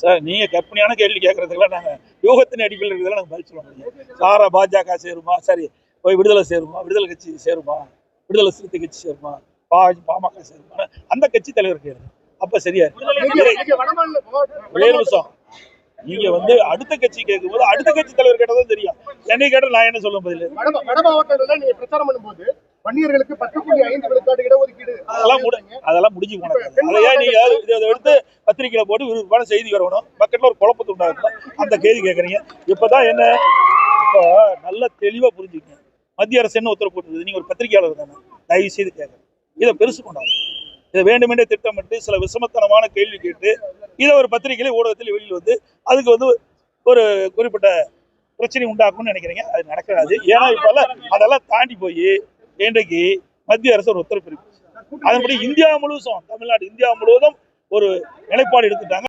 Sir நீங்க கற்பனையான கேள்வி கேட்கறதுக்குலாம் நாங்க யூகத்தின் அடிப்படையில் இருக்கிறதுல நாங்கள் பதில் சொல்ல முடியும். சாரா பாஜக சேருமா, சரி போய் விடுதலை சேருமா, விடுதலை கட்சி சேருமா, விடுதலை சிறுத்தை கட்சி சேருமா, பாமக சேருமா, அந்த கட்சி தலைவர் கேளு. அப்ப சரியா ஒரே நிமிஷம். நீங்க அடுத்த கட்சி கேட்கும்போது அடுத்த கட்சி தலைவர் கேட்டதான் தெரியும். என்னை கேட்ட நான் என்ன சொல்ல பதில்? வட மாவட்டங்கள்ல நீங்க பிரச்சாரம் பண்ணும்போது வன்னியர்களுக்கு 10.5 விழுக்காடு இடஒதுக்கீடு அதெல்லாம் முடிஞ்சு போனது. அதையா நீங்க இதை எடுத்து பத்திரிகையில போட்டு விருப்பான செய்தி வரணும், மக்கள்ல ஒரு குழப்பத்தை உண்டாகணும். அந்த கேள்வி கேட்கறீங்க. இப்பதான் என்ன, இப்போ நல்ல தெளிவா புரிஞ்சுக்கங்க. மத்திய அரசு என்ன உத்தரவு போட்டுருது, நீங்க ஒரு பத்திரிகையாளர் தானே, தயவு செய்து கேட்கணும். இதை பெருசு கொண்டாங்க. இதை வேண்டுமென்றே திட்டமிட்டு சில விஷமத்தனமான கேள்வி கேட்டு இதை ஒரு பத்திரிகையில ஊடகத்தில் வெளியில் அதுக்கு ஒரு குறிப்பிட்ட பிரச்சனை உண்டாக்கும்னு நினைக்கிறீங்க. அது நடக்காது. ஏன்னா இப்ப அதெல்லாம் தாண்டி போய் இன்றைக்கு மத்திய அரசு ஒரு உத்தரவு பிறப்பிச்சு அதன்படி இந்தியா முழுவதும், தமிழ்நாடு இந்தியா முழுவதும் ஒரு நிலைப்பாடு எடுத்துட்டாங்க.